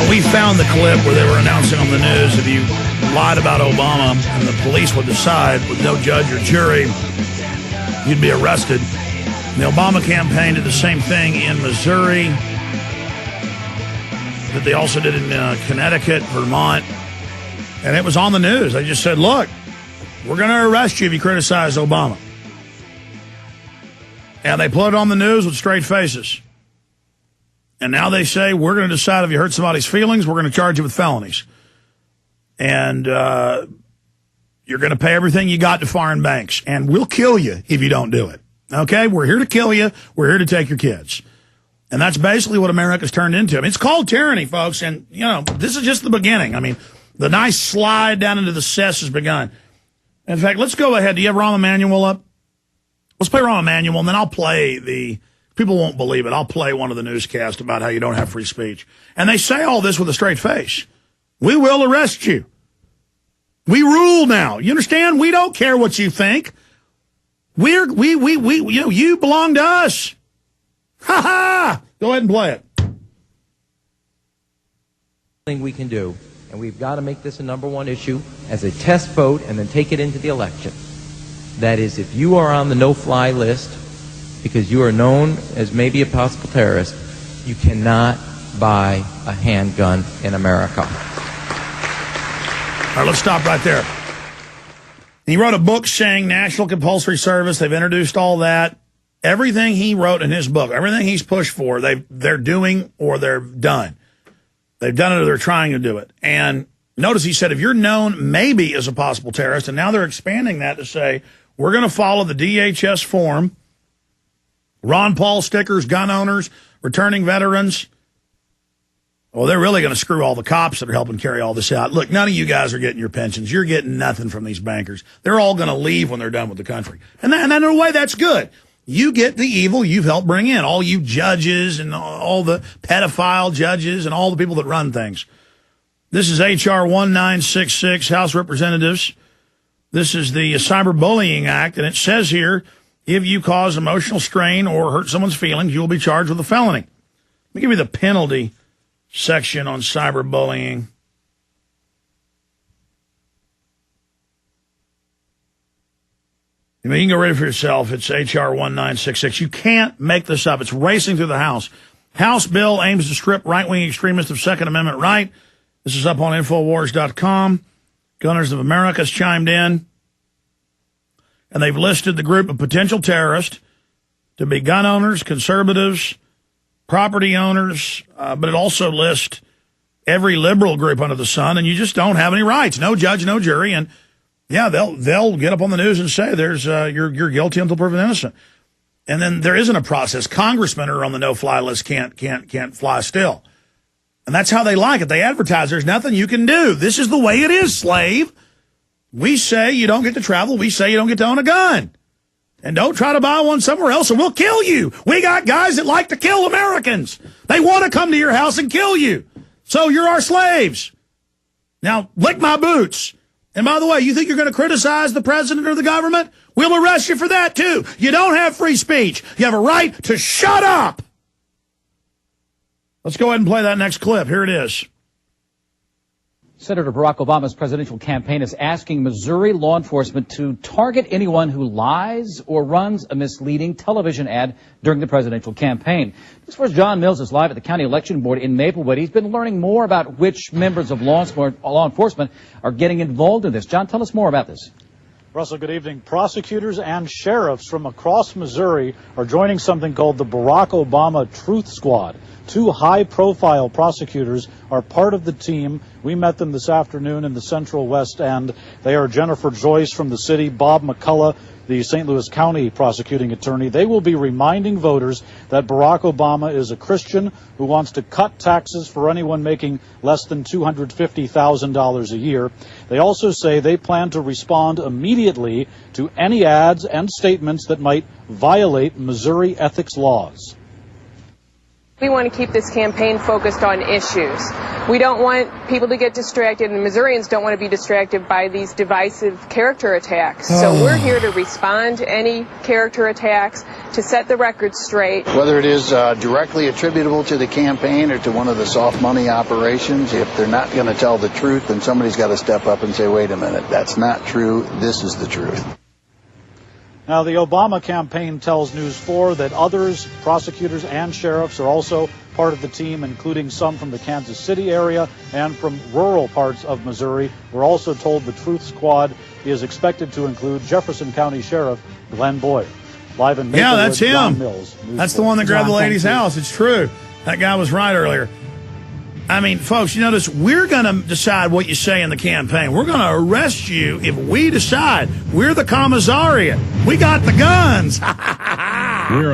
We found the clip where they were announcing on the news if you lied about Obama and the police would decide with no judge or jury, you'd be arrested. And the Obama campaign did the same thing in Missouri that they also did in Connecticut, Vermont. And it was on the news. They just said, look, we're going to arrest you if you criticize Obama. And they put it on the news with straight faces. And now they say, we're going to decide if you hurt somebody's feelings, we're going to charge you with felonies. And you're going to pay everything you got to foreign banks. And we'll kill you if you don't do it. Okay? We're here to kill you. We're here to take your kids. And that's basically what America's turned into. I mean, it's called tyranny, folks. And, you know, this is just the beginning. I mean, the nice slide down into the cess has begun. In fact, let's go ahead. Do you have Rahm Emanuel up? Let's play Rahm Emanuel, and then I'll play the... People won't believe it. I'll play one of the newscasts about how you don't have free speech. And they say all this with a straight face. We will arrest you. We rule now. You understand? We don't care what you think. You belong to us. Ha ha! Go ahead and play it. Thing we can do, and we've got to make this a number one issue as a test vote and then take it into the election. That is, if you are on the no-fly list because you are known as maybe a possible terrorist, you cannot buy a handgun in America. All right, let's stop right there. He wrote a book saying National Compulsory Service. They've introduced all that. Everything he wrote in his book, everything he's pushed for, they're doing or they're done. They've done it or they're trying to do it. And notice he said if you're known maybe as a possible terrorist, and now they're expanding that to say we're going to follow the DHS form, Ron Paul stickers, gun owners, returning veterans. Well, they're really going to screw all the cops that are helping carry all this out. Look, none of you guys are getting your pensions. You're getting nothing from these bankers. They're all going to leave when they're done with the country. And in a way, that's good. You get the evil you've helped bring in, all you judges and all the pedophile judges and all the people that run things. This is H.R. 1966, House Representatives. This is the Cyberbullying Act, and it says here, if you cause emotional strain or hurt someone's feelings, you will be charged with a felony. Let me give you the penalty section on cyberbullying. I mean, you can go read it for yourself. It's H.R. 1966. You can't make this up. It's racing through the House. House bill aims to strip right-wing extremists of Second Amendment right. This is up on Infowars.com. Gunners of America's chimed in. And they've listed the group of potential terrorists to be gun owners, conservatives, property owners, but it also lists every liberal group under the sun, and you just don't have any rights. No judge, no jury, and yeah, they'll get up on the news and say there's you're guilty until proven innocent. And then there isn't a process. Congressmen are on the no-fly list, can't fly still. And that's how they like it. They advertise there's nothing you can do. This is the way it is, slave. We say you don't get to travel. We say you don't get to own a gun. And don't try to buy one somewhere else or we'll kill you. We got guys that like to kill Americans. They want to come to your house and kill you. So you're our slaves. Now, lick my boots. And by the way, you think you're going to criticize the president or the government? We'll arrest you for that, too. You don't have free speech. You have a right to shut up. Let's go ahead and play that next clip. Here it is. Senator Barack Obama's presidential campaign is asking Missouri law enforcement to target anyone who lies or runs a misleading television ad during the presidential campaign. This first John Mills is live at the county election board in Maplewood. He's been learning more about which members of law enforcement are getting involved in this. John, tell us more about this. Russell, good evening. Prosecutors and sheriffs from across Missouri are joining something called the Barack Obama Truth Squad. Two high-profile prosecutors are part of the team. We met them this afternoon in the Central West End. They are Jennifer Joyce from the city, Bob McCullough, the St. Louis County prosecuting attorney. They will be reminding voters that Barack Obama is a Christian who wants to cut taxes for anyone making less than $250,000 a year. They also say they plan to respond immediately to any ads and statements that might violate Missouri ethics laws. We want to keep this campaign focused on issues. We don't want people to get distracted, and Missourians don't want to be distracted by these divisive character attacks. So we're here to respond to any character attacks, to set the record straight. Whether it is directly attributable to the campaign or to one of the soft money operations, if they're not going to tell the truth, then somebody's got to step up and say, wait a minute, that's not true. This is the truth. Now, the Obama campaign tells News 4 that others, prosecutors and sheriffs, are also part of the team, including some from the Kansas City area and from rural parts of Missouri. We're also told the Truth Squad is expected to include Jefferson County Sheriff Glenn Boyd. Live in Maplewood, Yeah, that's him. John Mills, News That's 4. the one that grabbed the John, lady's thank you. house. It's true. That guy was right earlier. I mean, folks, you notice we're going to decide what you say in the campaign. We're going to arrest you if we decide. We're the commissariat. We got the guns. We're